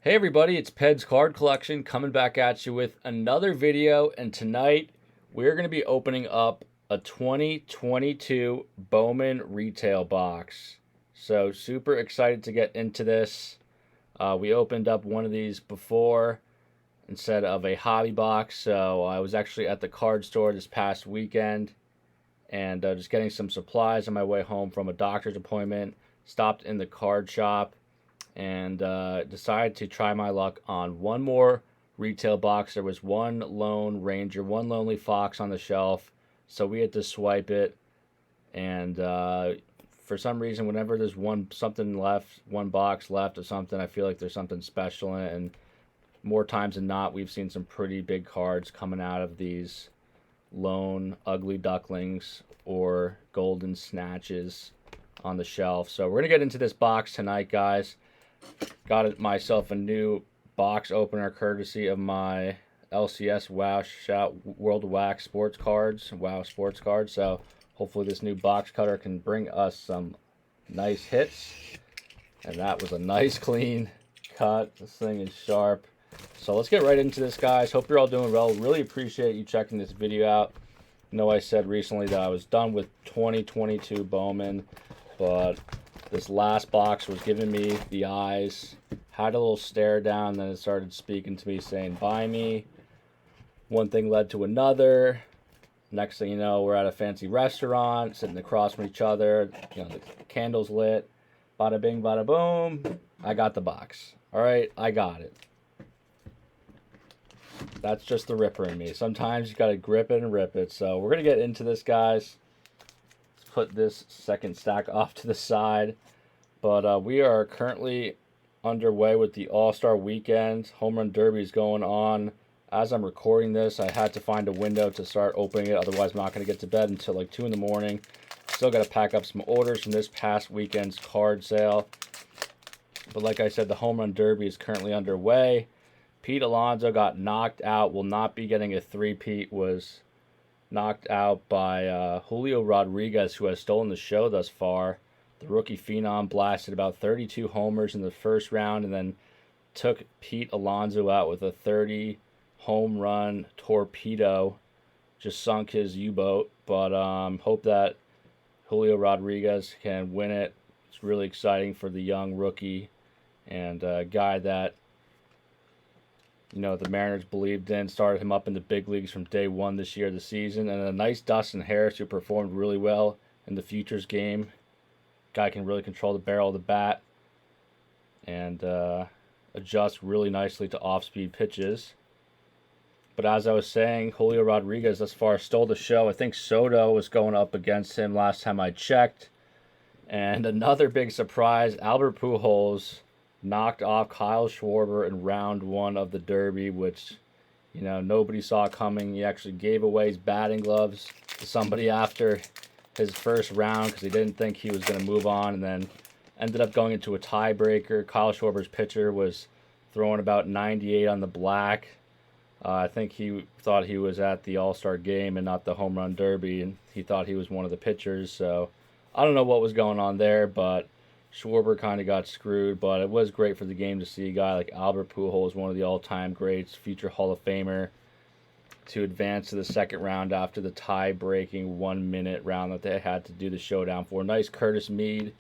Hey everybody, it's Peds Card Collection coming back at you with another video, and tonight we're going to be opening up a 2022 Bowman retail box. So super excited to get into this. We opened up one of these before instead of a hobby box, so I was actually at the card store this past weekend and just getting some supplies on my way home from a doctor's appointment. Stopped in the card shop and decided to try my luck on one more retail box. There was one Lone Ranger, one Lonely Fox on the shelf, so we had to swipe it. And for some reason, whenever there's something left, one box left or something, I feel like there's something special in it. And more times than not, we've seen some pretty big cards coming out of these lone ugly ducklings or golden snatches on the shelf. So we're gonna get into this box tonight, guys. Got myself a new box opener courtesy of my LCS Wow Shout World of Wax Sports Cards, Wow Sports Cards. So hopefully this new box cutter can bring us some nice hits. And that was a nice clean cut. This thing is sharp. So let's get right into this, guys. Hope you're all doing well. Really appreciate you checking this video out. I know I said recently that I was done with 2022 Bowman, but this last box was giving me the eyes. Had a little stare down, then it started speaking to me, saying, buy me. One thing led to another. Next thing you know, we're at a fancy restaurant, sitting across from each other. You know, the candles lit. Bada bing, bada boom. I got the box. All right, I got it. That's just the ripper in me. Sometimes you got to grip it and rip it. So we're going to get into this, guys. Put this second stack off to the side, but we are currently underway with the All-Star Weekend. Home Run Derby is going on. As I'm recording this, I had to find a window to start opening it, otherwise I'm not going to get to bed until like 2 in the morning. Still got to pack up some orders from this past weekend's card sale. But like I said, the Home Run Derby is currently underway. Pete Alonso got knocked out, will not be getting a three-peat, was knocked out by Julio Rodriguez, who has stolen the show thus far. The rookie phenom blasted about 32 homers in the first round and then took Pete Alonso out with a 30 home run torpedo. Just sunk his U-boat, but hope that Julio Rodriguez can win it. It's really exciting for the young rookie and guy that the Mariners believed in, started him up in the big leagues from day one this year of the season. And a nice Dustin Harris, who performed really well in the Futures game. Guy can really control the barrel of the bat and adjust really nicely to off-speed pitches. But as I was saying, Julio Rodriguez thus far stole the show. I think Soto was going up against him last time I checked. And another big surprise, Albert Pujols knocked off Kyle Schwarber in round one of the Derby, which, nobody saw coming. He actually gave away his batting gloves to somebody after his first round because he didn't think he was going to move on, and then ended up going into a tiebreaker. Kyle Schwarber's pitcher was throwing about 98 on the black. I think he thought he was at the All-Star game and not the Home Run Derby, and he thought he was one of the pitchers. So I don't know what was going on there, but Schwarber kind of got screwed, but it was great for the game to see a guy like Albert Pujols, one of the all-time greats, future Hall of Famer, to advance to the second round after the tie-breaking 1-minute round that they had to do the showdown for. Nice Curtis Mead,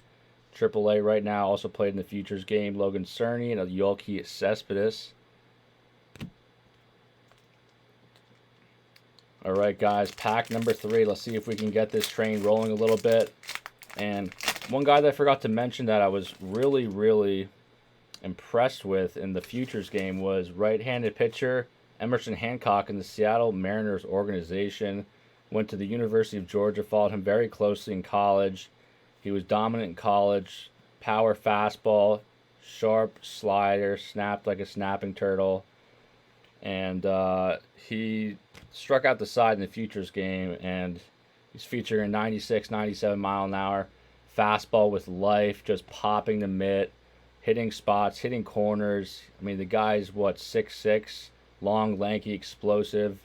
AAA right now, also played in the Futures game. Logan Cerny and a Yolki Cespedes. All right, guys, pack number 3. Let's see if we can get this train rolling a little bit. And one guy that I forgot to mention that I was really, really impressed with in the Futures game was right-handed pitcher Emerson Hancock in the Seattle Mariners organization. Went to the University of Georgia, followed him very closely in college. He was dominant in college, power fastball, sharp slider, snapped like a snapping turtle. And he struck out the side in the Futures game, and he's featuring 96, 97 mile an hour fastball with life, just popping the mitt, hitting spots, hitting corners. I mean, the guy's 6'6", long, lanky, explosive,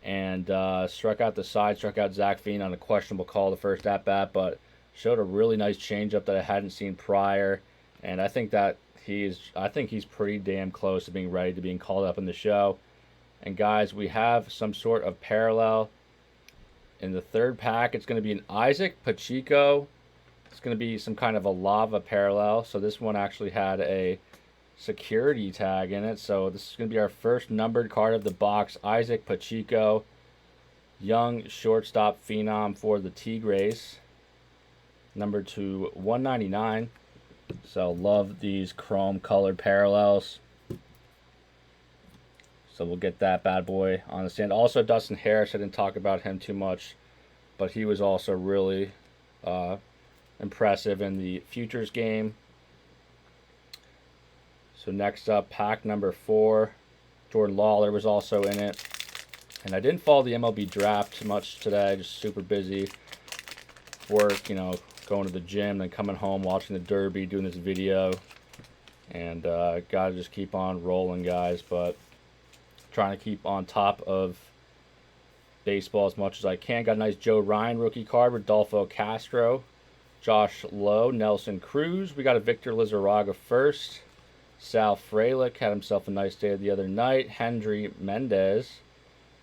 and struck out the side, struck out Zach Fiend on a questionable call the first at bat, but showed a really nice changeup that I hadn't seen prior. And I think that he's pretty damn close to being ready to being called up in the show. And guys, we have some sort of parallel in the third pack. It's going to be an Isaac Pacheco. It's going to be some kind of a lava parallel. So this one actually had a security tag in it. So this is going to be our first numbered card of the box. Isaac Pacheco, young shortstop phenom for the Tigres, numbered to 199. So love these chrome colored parallels. So we'll get that bad boy on the stand. Also, Dustin Harris, I didn't talk about him too much, but he was also really impressive in the Futures game. So next up, pack number 4. Jordan Lawler was also in it. And I didn't follow the MLB draft much today, just super busy. Work, going to the gym, then coming home, watching the Derby, doing this video. And gotta just keep on rolling, guys. But trying to keep on top of baseball as much as I can. Got a nice Joe Ryan rookie card, Rodolfo Castro, Josh Lowe, Nelson Cruz. We got a Victor Lizarraga first. Sal Frelick had himself a nice day the other night. Hendry Mendez.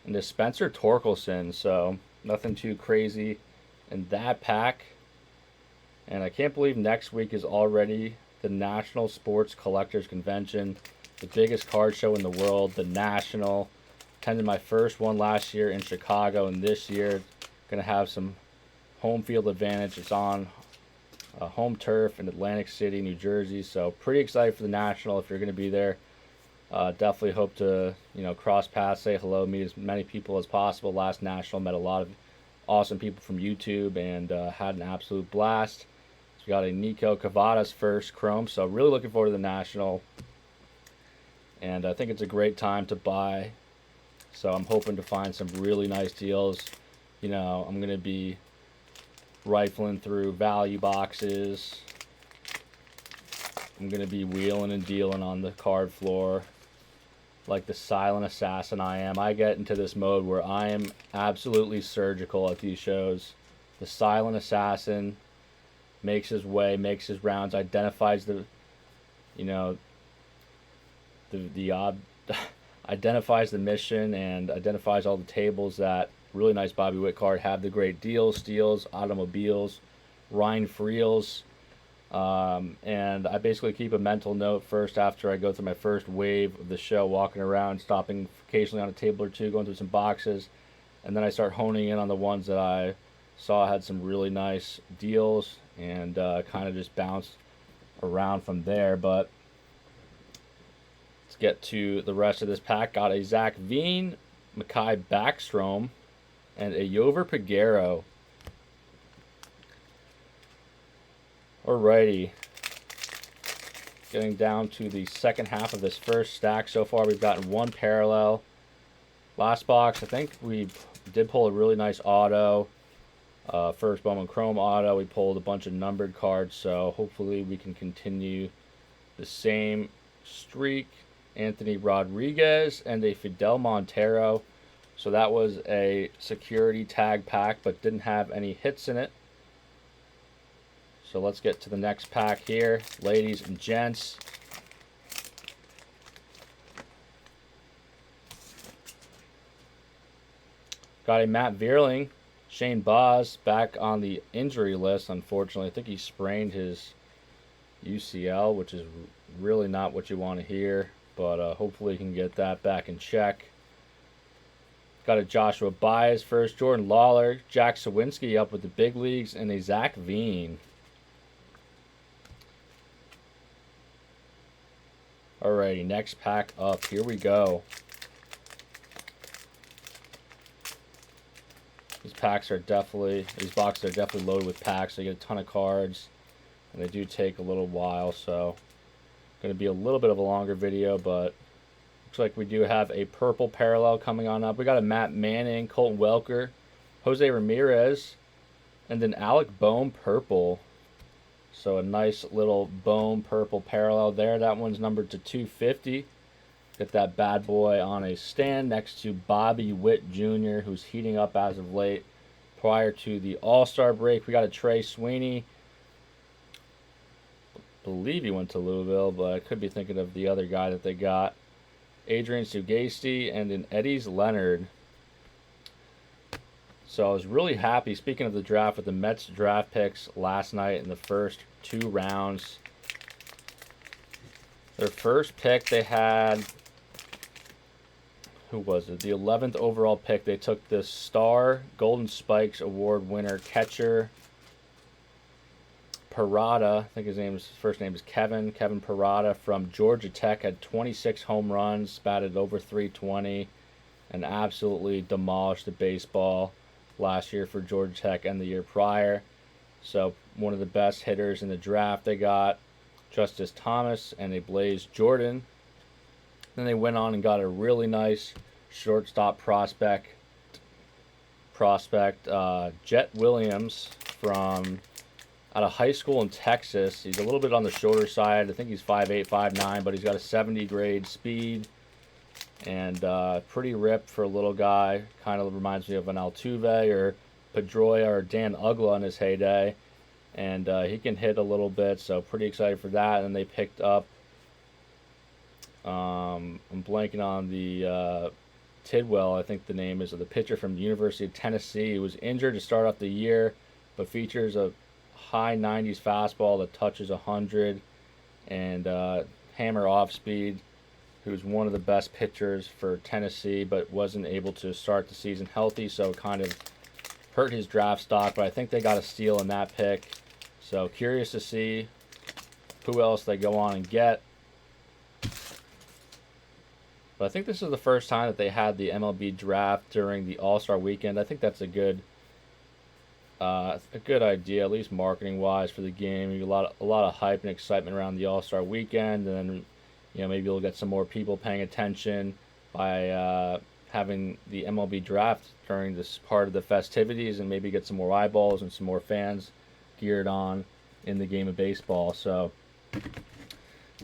And this Spencer Torkelson. So nothing too crazy in that pack. And I can't believe next week is already the National Sports Collectors Convention, the biggest card show in the world, the National. Attended my first one last year in Chicago, and this year going to have some home field advantage. It's on home turf in Atlantic City, New Jersey. So pretty excited for the National if you're going to be there. Definitely hope to cross paths, say hello, meet as many people as possible. Last National met a lot of awesome people from YouTube and had an absolute blast. So we got a Nico Cavadas first chrome, so really looking forward to the National. And I think it's a great time to buy. So I'm hoping to find some really nice deals. I'm going to be rifling through value boxes. I'm going to be wheeling and dealing on the card floor like the silent assassin I am. I get into this mode where I am absolutely surgical at these shows. The silent assassin makes his way, makes his rounds, identifies identifies the mission and identifies all the tables that really nice Bobby Witt card have the great deals, steals, automobiles, Ryan Friels. And I basically keep a mental note first after I go through my first wave of the show, walking around, stopping occasionally on a table or two, going through some boxes, and then I start honing in on the ones that I saw had some really nice deals and kind of just bounce around from there. But let's get to the rest of this pack. Got a Zach Veen, Mekhi Backstrom, and a Yover Peguero. Alrighty. Getting down to the second half of this first stack. So far we've gotten one parallel. Last box, I think we did pull a really nice auto. First Bowman Chrome auto. We pulled a bunch of numbered cards, so hopefully we can continue the same streak. Anthony Rodriguez and a Fidel Montero. So that was a security tag pack, but didn't have any hits in it. So let's get to the next pack here, ladies and gents. Got a Matt Vierling, Shane Baz back on the injury list, unfortunately. I think he sprained his UCL, which is really not what you want to hear, but hopefully he can get that back in check. Got a Joshua Baez first, Jordan Lawler, Jack Sawinski up with the big leagues, and a Zach Veen. Alrighty, next pack up. Here we go. These boxes are definitely loaded with packs. So you get a ton of cards, and they do take a little while. So, going to be a little bit of a longer video, but looks like we do have a purple parallel coming on up. We got a Matt Manning, Colton Welker, Jose Ramirez, and then Alec Bohm purple. So a nice little Bohm purple parallel there. That one's numbered to 250. Get that bad boy on a stand next to Bobby Witt Jr., who's heating up as of late. Prior to the All-Star break, we got a Trey Sweeney. believe he went to Louisville, but I could be thinking of the other guy that they got. Adrian Sugesti and an Eddie's Leonard. So I was really happy, speaking of the draft, with the Mets draft picks last night in the first 2 rounds. Their first pick, they had, who was it? The 11th overall pick. They took the Star Golden Spikes Award winner catcher Parada. I think his first name is Kevin Parada from Georgia Tech. Had 26 home runs, batted over 320, and absolutely demolished the baseball last year for Georgia Tech and the year prior. So one of the best hitters in the draft. They got Justice Thomas and a Blaze Jordan. Then they went on and got a really nice shortstop prospect, Jet Williams from out of high school in Texas. He's a little bit on the shorter side. I think he's 5'8", 5'9", but he's got a 70 grade speed and pretty ripped for a little guy. Kind of reminds me of an Altuve or Pedroia or Dan Ugla in his heyday. And he can hit a little bit, so pretty excited for that. And they picked up, I'm blanking on the Tidwell, I think the name is, of the pitcher from the University of Tennessee. He was injured to start off the year, but features a high 90s fastball that touches 100 and hammer off speed. Who's one of the best pitchers for Tennessee, but wasn't able to start the season healthy, so it kind of hurt his draft stock. But I think they got a steal in that pick. So curious to see who else they go on and get. But I think this is the first time that they had the MLB draft during the All-Star weekend. I think that's a good idea, at least marketing-wise, for the game. A lot of hype and excitement around the All-Star weekend, and then maybe you'll get some more people paying attention by having the MLB draft during this part of the festivities, and maybe get some more eyeballs and some more fans geared on in the game of baseball. So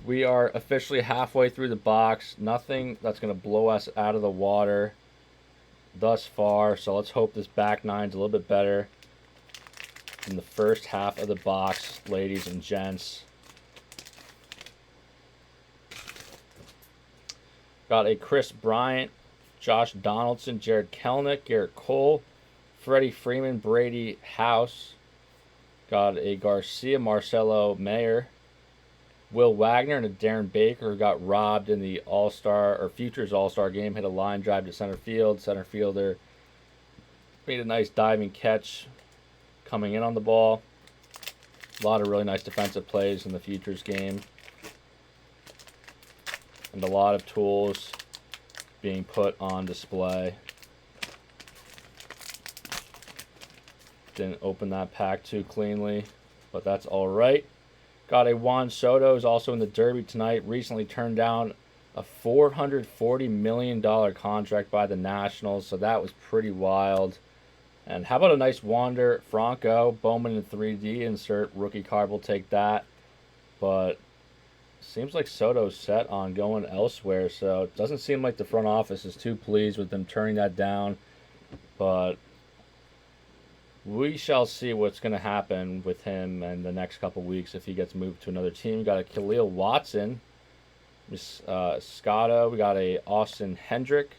we are officially halfway through the box. Nothing that's going to blow us out of the water thus far. So let's hope this back nine's a little bit better in the first half of the box, ladies and gents. Got a Chris Bryant, Josh Donaldson, Jared Kelenic, Garrett Cole, Freddie Freeman, Brady House. Got a Garcia, Marcelo Mayer, Will Wagner, and a Darren Baker, who got robbed in the All-Star or Futures All-Star game. Hit a line drive to center field. Center fielder made a nice diving catch coming in on the ball. A lot of really nice defensive plays in the Futures game. And a lot of tools being put on display. Didn't open that pack too cleanly, but that's all right. Got a Juan Soto, who's also in the Derby tonight. Recently turned down a $440 million contract by the Nationals, so that was pretty wild. And how about a nice Wander Franco, Bowman in 3D insert rookie card? We'll take that. But seems like Soto's set on going elsewhere, so it doesn't seem like the front office is too pleased with them turning that down. But we shall see what's going to happen with him in the next couple weeks if he gets moved to another team. We got a Khalil Watson, Scotto. We got a Austin Hendrick.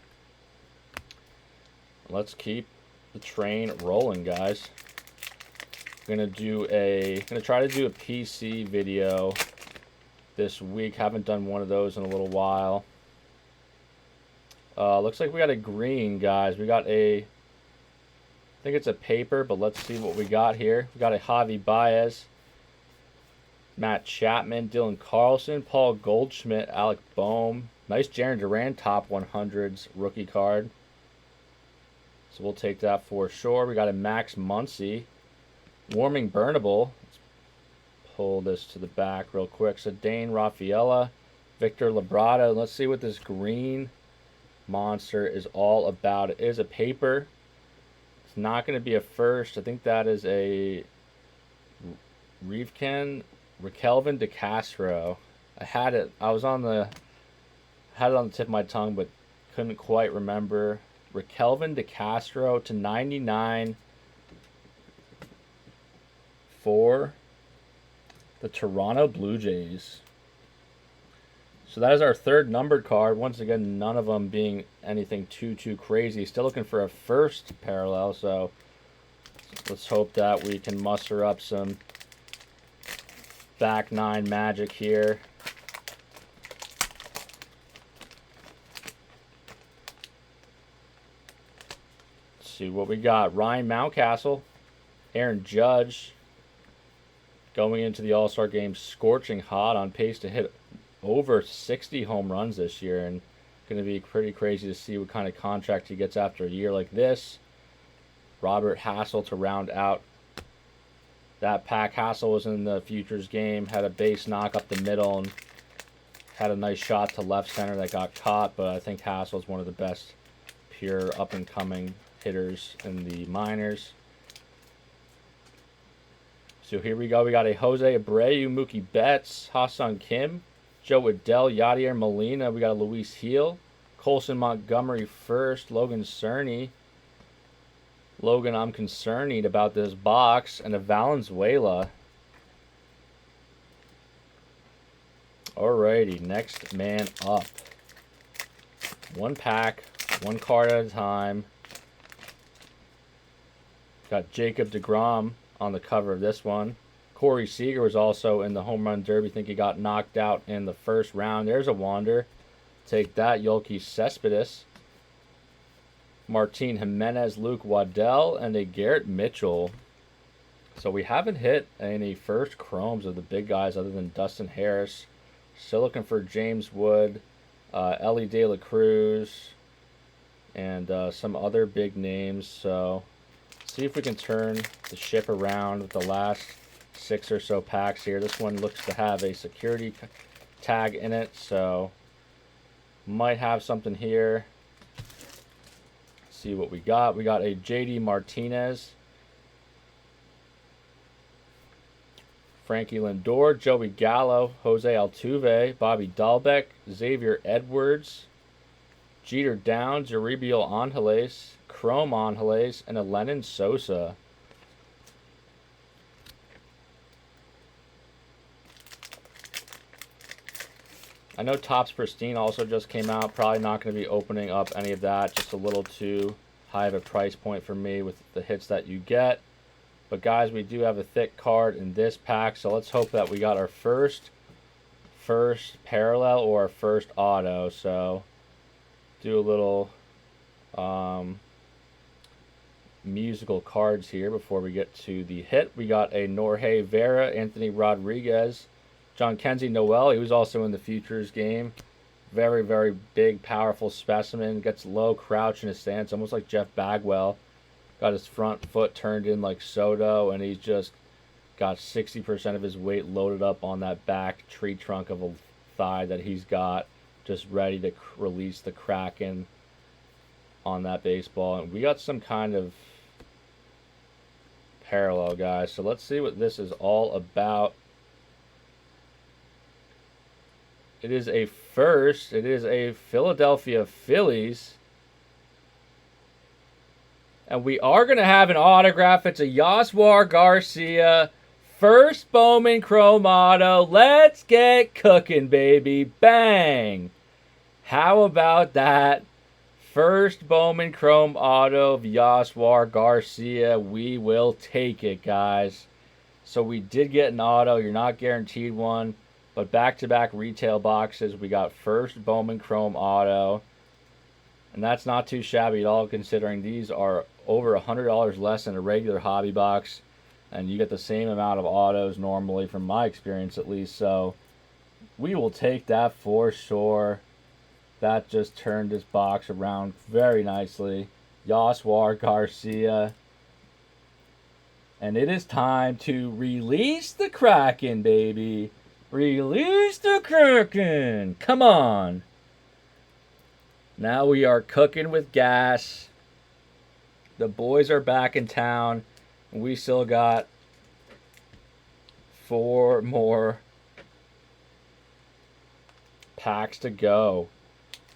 Let's keep the train rolling, guys. Gonna try to do a PC video this week. Haven't done one of those in a little while. Looks like we got a green, guys. We got I think it's a paper, but let's see what we got here. We got a Javi Baez, Matt Chapman, Dylan Carlson, Paul Goldschmidt, Alec Boehm. Nice Jarren Duran top 100s rookie card. So we'll take that for sure. We got a Max Muncy, Warming Burnable. Let's pull this to the back real quick. So Dane Raffaella, Victor Labrada. Let's see what this green monster is all about. It is a paper. It's not going to be a first. I think that is a Raquelvin DeCastro. I had it on the tip of my tongue, but couldn't quite remember. Raquelvin DeCastro to 99 for the Toronto Blue Jays. So that is our third numbered card. Once again, none of them being anything too crazy. Still looking for a first parallel, so let's hope that we can muster up some back nine magic here. Let's see what we got. Ryan Mountcastle, Aaron Judge, going into the All-Star game, scorching hot, on pace to hit over 60 home runs this year, and going to be pretty crazy to see what kind of contract he gets after a year like this. Robert Hassel to round out that pack. Hassel was in the Futures game, had a base knock up the middle, and had a nice shot to left center that got caught, but I think Hassel is one of the best pure up-and-coming hitters in the minors. So here we go. We got a Jose Abreu, Mookie Betts, Ha-Seong Kim, Joe Adell, Yadier Molina. We got a Luis Heel, Colson Montgomery first, Logan Cerny. Logan, I'm concerned about this box, and a Valenzuela. Alrighty, next man up. One pack, one card at a time. Got Jacob deGrom on the cover of this one. Corey Seager was also in the home run derby. I think he got knocked out in the first round. There's a Wander. Take that, Yoelqui Cespedes. Martin Jimenez, Luke Waddell, and a Garrett Mitchell. So we haven't hit any first chromes of the big guys other than Dustin Harris. Still looking for James Wood, Ellie De La Cruz, and some other big names. So see if we can turn the ship around with the last 6 or so packs here. This one looks to have a security tag in it, so might have something here. See what we got. We got a JD Martinez, Frankie Lindor, Joey Gallo, Jose Altuve, Bobby Dahlbeck, Xavier Edwards, Jeter Downs, Euribiel Angeles, Chrome Angeles, and a Lennon Sosa. I know Topps Pristine also just came out. Probably not going to be opening up any of that. Just a little too high of a price point for me with the hits that you get. But guys, we do have a thick card in this pack, so let's hope that we got our first parallel or our first auto. So do a little musical cards here before we get to the hit. We got a Jorge Vera, Anthony Rodriguez, John Kenzie Noel. He was also in the Futures game. Very, very big, powerful specimen. Gets low crouch in his stance, almost like Jeff Bagwell. Got his front foot turned in like Soto, and he's just got 60% of his weight loaded up on that back tree trunk of a thigh that he's got, just ready to release the Kraken on that baseball. And we got some kind of parallel, guys. So let's see what this is all about. It is a first. It is a Philadelphia Phillies. And we are going to have an autograph. It's a Yaswar Garcia. First Bowman Chrome Auto. Let's get cooking, baby. Bang. How about that? First Bowman Chrome Auto of Yaswar Garcia. We will take it, guys. So we did get an auto. You're not guaranteed one. But back-to-back retail boxes, we got first Bowman Chrome Auto. And that's not too shabby at all, considering these are over $100 less than a regular hobby box. And you get the same amount of autos normally, from my experience at least. So we will take that for sure. That just turned this box around very nicely. Yaswar Garcia. And it is time to release the Kraken, baby. Release the Kraken! Come on! Now we are cooking with gas. The boys are back in town. And we still got 4 more packs to go.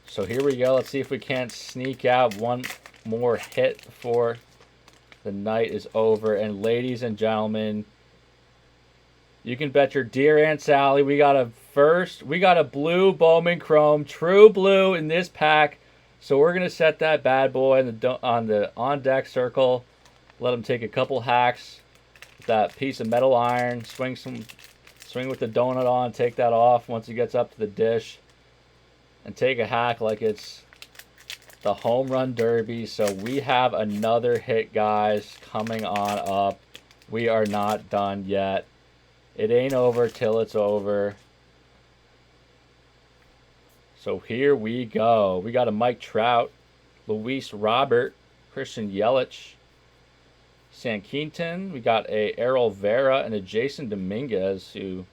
So here we go. Let's see if we can't sneak out one more hit before the night is over. And ladies and gentlemen, You can bet your dear Aunt Sally we got a blue Bowman Chrome, true blue in this pack. So we're gonna set that bad boy on the on deck circle. Let him take a couple hacks with that piece of metal iron. Swing with the donut on. Take that off once he gets up to the dish, and take a hack like it's the home run derby. So we have another hit, guys, coming on up. We are not done yet. It ain't over till it's over. So here we go. We got a Mike Trout, Luis Robert, Christian Yelich, Sanquintin. We got a Errol Vera and a Jason Dominguez, who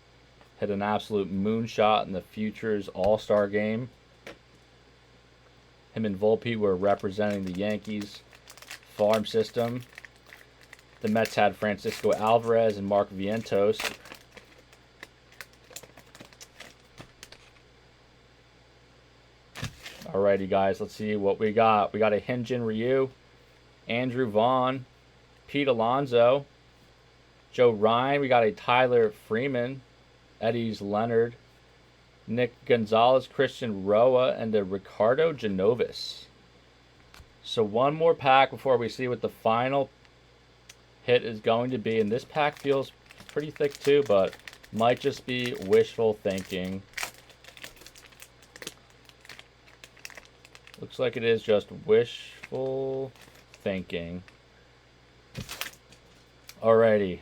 hit an absolute moonshot in the Futures All-Star game. Him and Volpe were representing the Yankees farm system. The Mets had Francisco Alvarez and Mark Vientos. Alrighty, guys, let's see what we got. We got a Hyun-Jin Ryu, Andrew Vaughn, Pete Alonso, Joe Ryan. We got a Tyler Freeman, Eddie's Leonard, Nick Gonzalez, Christian Roa, and a Ricardo Genovis. So one more pack before we see what the final hit is going to be. And this pack feels pretty thick too, but might just be wishful thinking. Looks like it is just wishful thinking. Alrighty.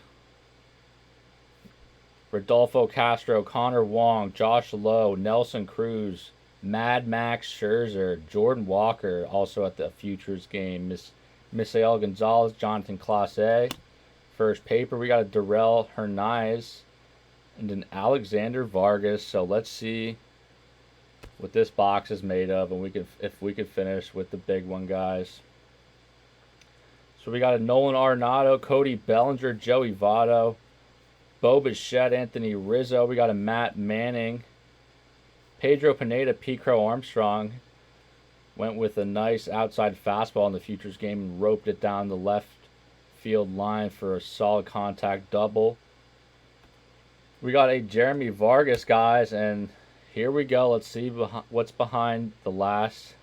Rodolfo Castro, Connor Wong, Josh Lowe, Nelson Cruz, Mad Max Scherzer, Jordan Walker, also at the Futures game, Misael Gonzalez, Jonathan Clase. First paper, we got a Darrell Hernandez and an Alexander Vargas. So let's see what this box is made of, and if we could finish with the big one, guys. So we got a Nolan Arenado, Cody Bellinger, Joey Votto, Bo Bichette, Anthony Rizzo. We got a Matt Manning, Pedro Pineda, Pete Crow Armstrong. Went with a nice outside fastball in the Futures game and roped it down the left field line for a solid contact double. We got a Jeremy Vargas, guys, and here we go. Let's see what's behind the last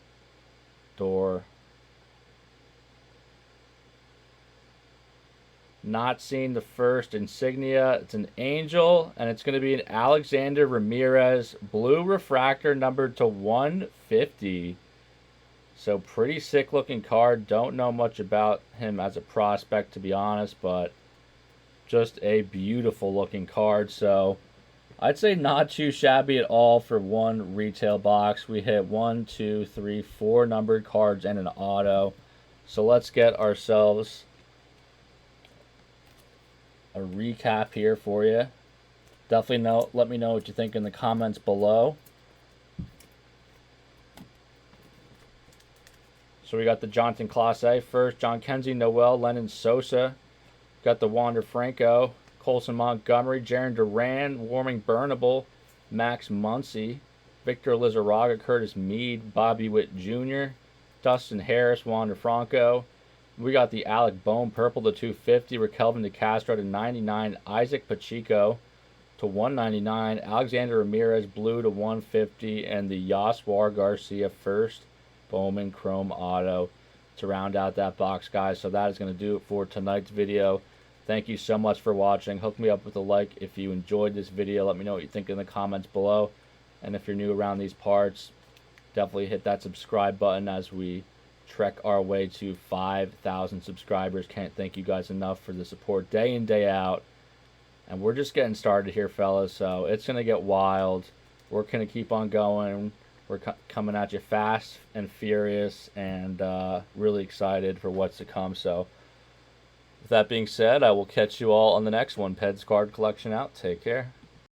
door. Not seeing the first insignia. It's an Angel, and it's going to be an Alexander Ramirez blue refractor numbered to 150. So pretty sick looking card. Don't know much about him as a prospect, to be honest, but just a beautiful looking card. So I'd say not too shabby at all for one retail box. We hit 1, 2, 3, 4 numbered cards and an auto. So let's get ourselves a recap here for you. Definitely let me know what you think in the comments below. So we got the Jonathan Clase first, John Kenzie, Noel, Lennon Sosa. Got the Wander Franco, Colson Montgomery, Jaron Duran, Warming Burnable, Max Muncy, Victor Lizarraga, Curtis Mead, Bobby Witt Jr., Dustin Harris, Wander Franco. We got the Alec Bohm purple to 250, Raquelvin de Castro to 99, Isaac Pacheco to 199, Alexander Ramirez blue to 150, and the Yaswar Garcia first Bowman Chrome Auto to round out that box, guys. So that is going to do it for tonight's video. Thank you so much for watching. Hook me up with a like if you enjoyed this video. Let me know what you think in the comments below. And if you're new around these parts, definitely hit that subscribe button as we trek our way to 5,000 subscribers. Can't thank you guys enough for the support day in, day out. And we're just getting started here, fellas. So it's going to get wild. We're going to keep on going. We're coming at you fast and furious, and really excited for what's to come. So with that being said, I will catch you all on the next one. Peds Card Collection out. Take care.